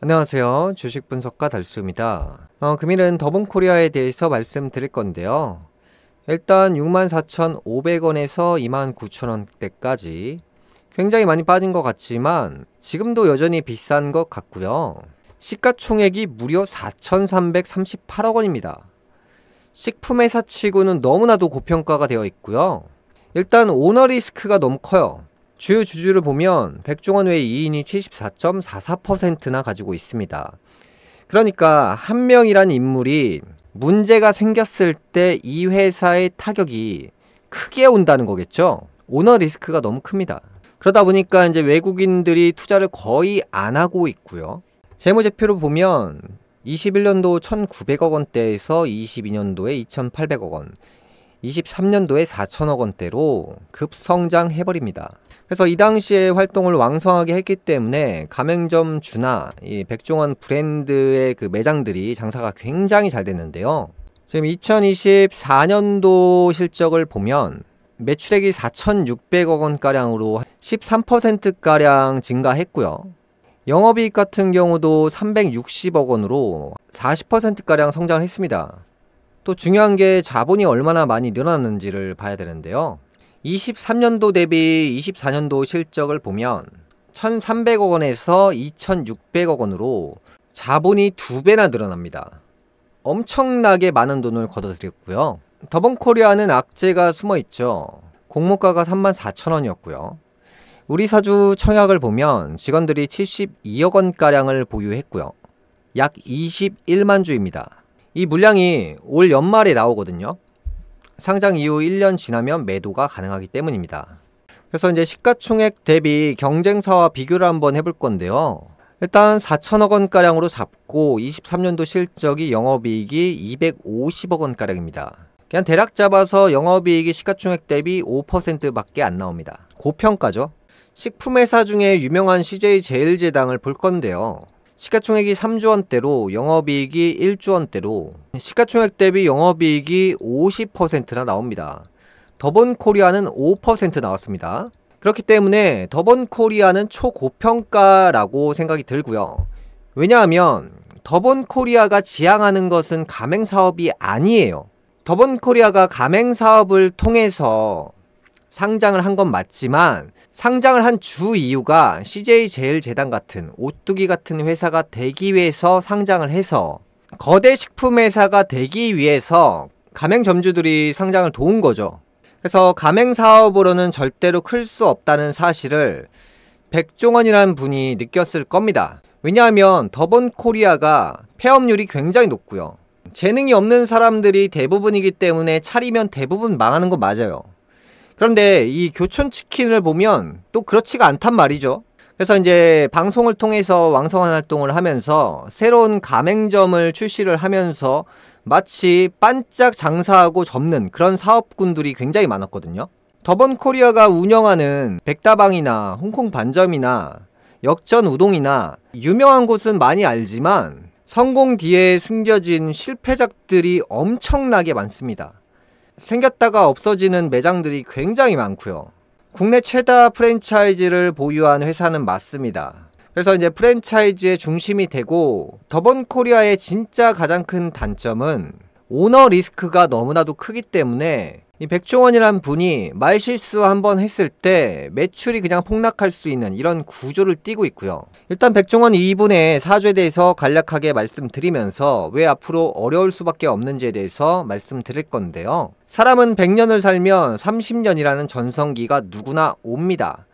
안녕하세요. 주식 분석가 달수입니다. 금일은 더본코리아에 대해서 말씀드릴 건데요. 일단 64,500원에서 29,000원대까지 굉장히 많이 빠진 것 같지만 지금도 여전히 비싼 것 같고요. 시가총액이 무려 4,338억 원입니다. 식품회사치고는 너무나도 고평가가 되어 있고요. 일단 오너 리스크가 너무 커요. 주요 주주를 보면 백종원 외 2인이 74.44%나 가지고 있습니다. 그러니까 한 명이란 인물이 문제가 생겼을 때 이 회사의 타격이 크게 온다는 거겠죠. 오너 리스크가 너무 큽니다. 그러다 보니까 이제 외국인들이 투자를 거의 안 하고 있고요. 재무제표를 보면 21년도 1,900억 원대에서 22년도에 2,800억 원, 23년도에 4천억 원대로 급성장해버립니다. 그래서 이 당시에 활동을 왕성하게 했기 때문에 가맹점주나 이 백종원 브랜드의 그 매장들이 장사가 굉장히 잘 됐는데요. 지금 2024년도 실적을 보면 매출액이 4,600억 원가량으로 13%가량 증가했고요. 영업이익 같은 경우도 360억 원으로 40%가량 성장을 했습니다. 또 중요한 게 자본이 얼마나 많이 늘어났는지를 봐야 되는데요. 23년도 대비 24년도 실적을 보면 1,300억 원에서 2,600억 원으로 자본이 2배나 늘어납니다. 엄청나게 많은 돈을 걷어들였고요. 더본코리아는 악재가 숨어있죠. 공모가가 34,000원이었고요. 우리 사주 청약을 보면 직원들이 72억 원가량을 보유했고요. 약 21만 주입니다. 이 물량이 올 연말에 나오거든요. 상장 이후 1년 지나면 매도가 가능하기 때문입니다. 그래서 이제 시가총액 대비 경쟁사와 비교를 한번 해볼 건데요. 일단 4천억 원가량으로 잡고 23년도 실적이 영업이익이 250억 원가량입니다. 그냥 대략 잡아서 영업이익이 시가총액 대비 5%밖에 안 나옵니다. 고평가죠. 식품회사 중에 유명한 CJ제일제당을 볼 건데요. 시가총액이 3조 원대로 영업이익이 1조 원대로 시가총액 대비 영업이익이 50%나 나옵니다. 더본코리아는 5% 나왔습니다. 그렇기 때문에 더본코리아는 초고평가라고 생각이 들고요. 왜냐하면 더본코리아가 지향하는 것은 가맹사업이 아니에요. 더본코리아가 가맹사업을 통해서 상장을 한 건 맞지만 상장을 한 주 이유가 CJ제일제당 같은 오뚜기 같은 회사가 되기 위해서 상장을 해서 거대 식품회사가 되기 위해서 가맹점주들이 상장을 도운 거죠. 그래서 가맹사업으로는 절대로 클 수 없다는 사실을 백종원이라는 분이 느꼈을 겁니다. 왜냐하면 더본코리아가 폐업률이 굉장히 높고요. 재능이 없는 사람들이 대부분이기 때문에 차리면 대부분 망하는 거 맞아요. 그런데 이 교촌치킨을 보면 또 그렇지가 않단 말이죠. 그래서 이제 방송을 통해서 왕성한 활동을 하면서 새로운 가맹점을 출시를 하면서 마치 반짝 장사하고 접는 그런 사업군들이 굉장히 많았거든요. 더본코리아가 운영하는 백다방이나 홍콩 반점이나 역전 우동이나 유명한 곳은 많이 알지만 성공 뒤에 숨겨진 실패작들이 엄청나게 많습니다. 생겼다가 없어지는 매장들이 굉장히 많고요. 국내 최다 프랜차이즈를 보유한 회사는 맞습니다. 그래서 이제 프랜차이즈의 중심이 되고 더본코리아의 진짜 가장 큰 단점은 오너 리스크가 너무나도 크기 때문에 이 백종원이란 분이 말실수 한번 했을 때 매출이 그냥 폭락할 수 있는 이런 구조를 띠고 있고요. 일단 백종원 이분의 사주에 대해서 간략하게 말씀드리면서 왜 앞으로 어려울 수밖에 없는지에 대해서 말씀드릴 건데요. 사람은 100년을 살면 30년이라는 전성기가 누구나 옵니다.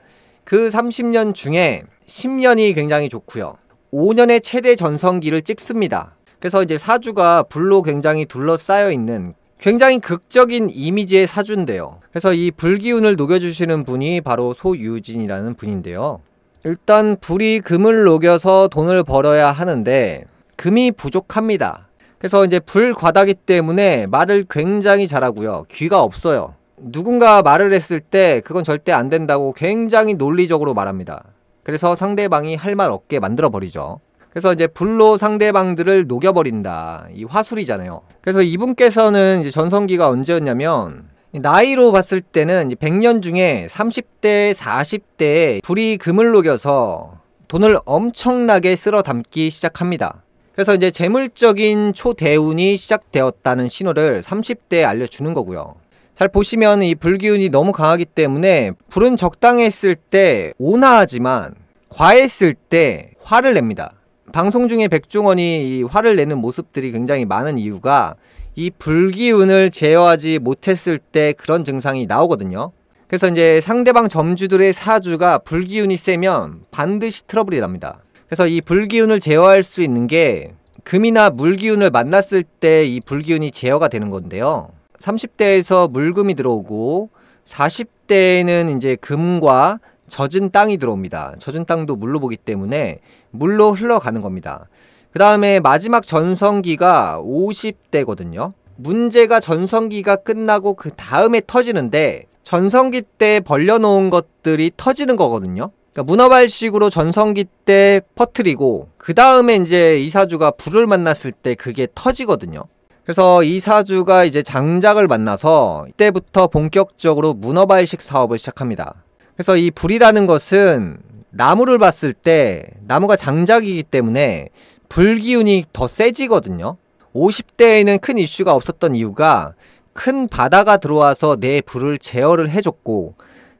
그 30년 중에 10년이 굉장히 좋고요. 5년의 최대 전성기를 찍습니다. 그래서 이제 사주가 불로 굉장히 둘러싸여 있는 굉장히 극적인 이미지의 사주인데요. 그래서 이 불기운을 녹여주시는 분이 바로 소유진이라는 분인데요. 일단 불이 금을 녹여서 돈을 벌어야 하는데 금이 부족합니다. 그래서 이제 불과다기 때문에 말을 굉장히 잘하고요. 귀가 없어요. 누군가 말을 했을 때 그건 절대 안 된다고 굉장히 논리적으로 말합니다. 그래서 상대방이 할 말 없게 만들어 버리죠. 그래서 이제 불로 상대방들을 녹여버린다. 이 화술이잖아요. 그래서 이분께서는 이제 전성기가 언제였냐면 나이로 봤을 때는 100년 중에 30대, 40대에 불이 금을 녹여서 돈을 엄청나게 쓸어 담기 시작합니다. 그래서 이제 재물적인 초대운이 시작되었다는 신호를 30대에 알려주는 거고요. 잘 보시면 이 불기운이 너무 강하기 때문에 불은 적당했을 때 온화하지만 과했을 때 화를 냅니다. 방송 중에 백종원이 이 화를 내는 모습들이 굉장히 많은 이유가 이 불기운을 제어하지 못했을 때 그런 증상이 나오거든요. 그래서 이제 상대방 점주들의 사주가 불기운이 세면 반드시 트러블이 납니다. 그래서 이 불기운을 제어할 수 있는 게 금이나 물기운을 만났을 때 이 불기운이 제어가 되는 건데요. 30대에서 물금이 들어오고 40대에는 이제 금과 젖은 땅이 들어옵니다. 젖은 땅도 물로 보기 때문에 물로 흘러가는 겁니다. 그 다음에 마지막 전성기가 50대거든요. 문제가 전성기가 끝나고 그 다음에 터지는데 전성기 때 벌려놓은 것들이 터지는 거거든요. 그러니까 문어발식으로 전성기 때 퍼뜨리고 그 다음에 이제 이 사주가 불을 만났을 때 그게 터지거든요. 그래서 이 사주가 이제 장작을 만나서 이때부터 본격적으로 문어발식 사업을 시작합니다. 그래서 이 불이라는 것은 나무를 봤을 때 나무가 장작이기 때문에 불기운이 더 세지거든요. 50대에는 큰 이슈가 없었던 이유가 큰 바다가 들어와서 내 불을 제어를 해줬고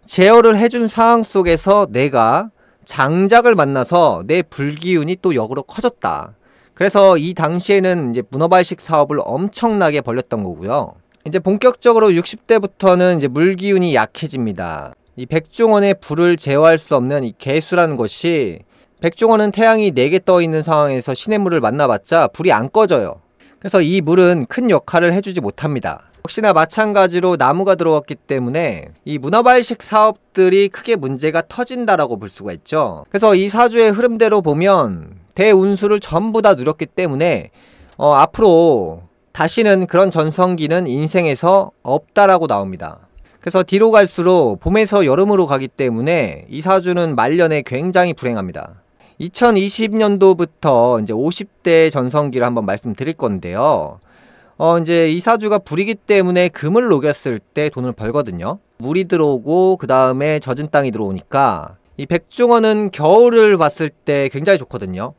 제어를 해준 상황 속에서 내가 장작을 만나서 내 불기운이 또 역으로 커졌다. 그래서 이 당시에는 이제 문어발식 사업을 엄청나게 벌렸던 거고요. 이제 본격적으로 60대부터는 이제 물기운이 약해집니다. 이 백종원의 불을 제어할 수 없는 이 개수라는 것이 백종원은 태양이 4개 떠 있는 상황에서 신의 물을 만나봤자 불이 안 꺼져요. 그래서 이 물은 큰 역할을 해주지 못합니다. 역시나 마찬가지로 나무가 들어왔기 때문에 이 문어발식 사업들이 크게 문제가 터진다라고 볼 수가 있죠. 그래서 이 사주의 흐름대로 보면 대운수를 전부 다 누렸기 때문에 앞으로 다시는 그런 전성기는 인생에서 없다라고 나옵니다. 그래서 뒤로 갈수록 봄에서 여름으로 가기 때문에 이 사주는 말년에 굉장히 불행합니다. 2020년도부터 이제 50대 전성기를 한번 말씀드릴 건데요. 이제 이 사주가 불이기 때문에 금을 녹였을 때 돈을 벌거든요. 물이 들어오고 그 다음에 젖은 땅이 들어오니까 이 백종원은 겨울을 봤을 때 굉장히 좋거든요.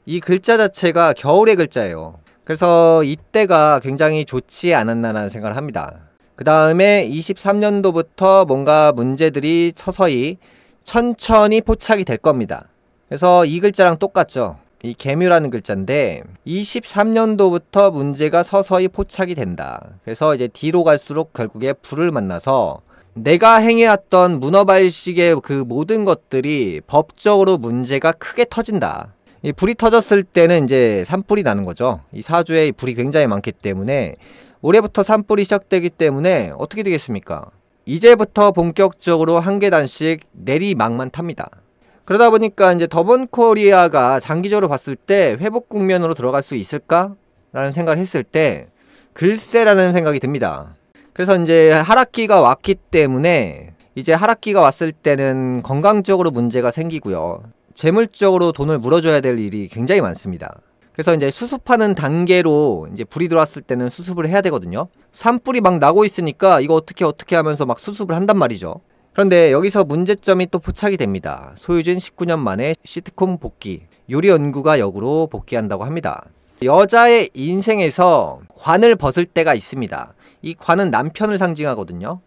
이 글자 자체가 겨울의 글자예요. 그래서 이때가 굉장히 좋지 않았나라는 생각을 합니다. 그 다음에 23년도부터 뭔가 문제들이 서서히 천천히 포착이 될 겁니다. 그래서 이 글자랑 똑같죠. 이 계묘라는 글자인데 23년도부터 문제가 서서히 포착이 된다. 그래서 이제 뒤로 갈수록 결국에 불을 만나서 내가 행해왔던 문어발식의 그 모든 것들이 법적으로 문제가 크게 터진다. 이 불이 터졌을 때는 이제 산불이 나는 거죠. 이 사주에 불이 굉장히 많기 때문에 올해부터 산불이 시작되기 때문에 어떻게 되겠습니까? 이제부터 본격적으로 한 계단씩 내리막만 탑니다. 그러다 보니까 이제 더본코리아가 장기적으로 봤을 때 회복 국면으로 들어갈 수 있을까? 라는 생각을 했을 때 글쎄라는 생각이 듭니다. 그래서 이제 하락기가 왔기 때문에 이제 하락기가 왔을 때는 건강적으로 문제가 생기고요. 재물적으로 돈을 물어줘야 될 일이 굉장히 많습니다. 그래서 이제 수습하는 단계로 이제 불이 들어왔을 때는 수습을 해야 되거든요. 산불이 막 나고 있으니까 이거 어떻게 하면서 막 수습을 한단 말이죠. 그런데 여기서 문제점이 또 포착이 됩니다. 소유진 19년 만에 시트콤 복귀, 요리연구가 역으로 복귀한다고 합니다. 여자의 인생에서 관을 벗을 때가 있습니다. 이 관은 남편을 상징하거든요.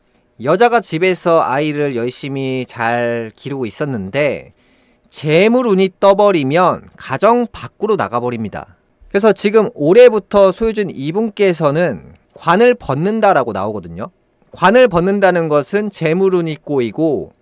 여자가 집에서 아이를 열심히 잘 기르고 있었는데 재물운이 떠버리면 가정 밖으로 나가버립니다. 그래서 지금 올해부터 소유진 이분께서는 관을 벗는다라고 나오거든요. 관을 벗는다는 것은 재물운이 꼬이고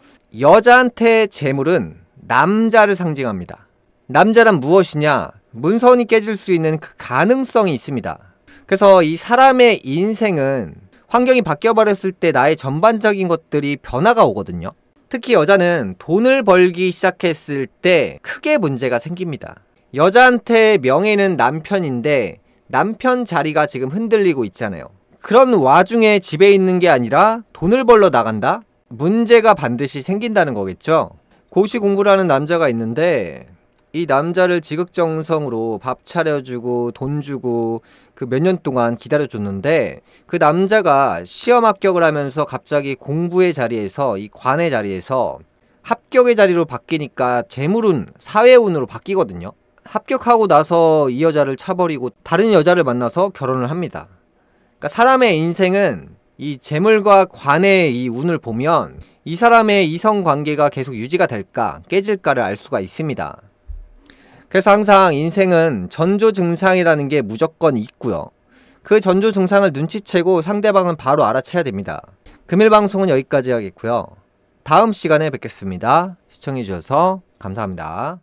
여자한테 재물은 남자를 상징합니다. 남자란 무엇이냐? 문서운이 깨질 수 있는 그 가능성이 있습니다. 그래서 이 사람의 인생은 환경이 바뀌어버렸을 때 나의 전반적인 것들이 변화가 오거든요. 특히 여자는 돈을 벌기 시작했을 때 크게 문제가 생깁니다. 여자한테 명예는 남편인데 남편 자리가 지금 흔들리고 있잖아요. 그런 와중에 집에 있는 게 아니라 돈을 벌러 나간다? 문제가 반드시 생긴다는 거겠죠. 고시 공부를 하는 남자가 있는데 이 남자를 지극정성으로 밥 차려주고 돈 주고 그 몇 년 동안 기다려줬는데 그 남자가 시험 합격을 하면서 갑자기 공부의 자리에서 이 관의 자리에서 합격의 자리로 바뀌니까 재물운, 사회운으로 바뀌거든요. 합격하고 나서 이 여자를 차버리고 다른 여자를 만나서 결혼을 합니다. 그러니까 사람의 인생은 이 재물과 관의 이 운을 보면 이 사람의 이성관계가 계속 유지가 될까 깨질까를 알 수가 있습니다. 그래서 항상 인생은 전조 증상이라는 게 무조건 있고요. 그 전조 증상을 눈치채고 상대방은 바로 알아채야 됩니다. 금일 방송은 여기까지 하겠고요. 다음 시간에 뵙겠습니다. 시청해주셔서 감사합니다.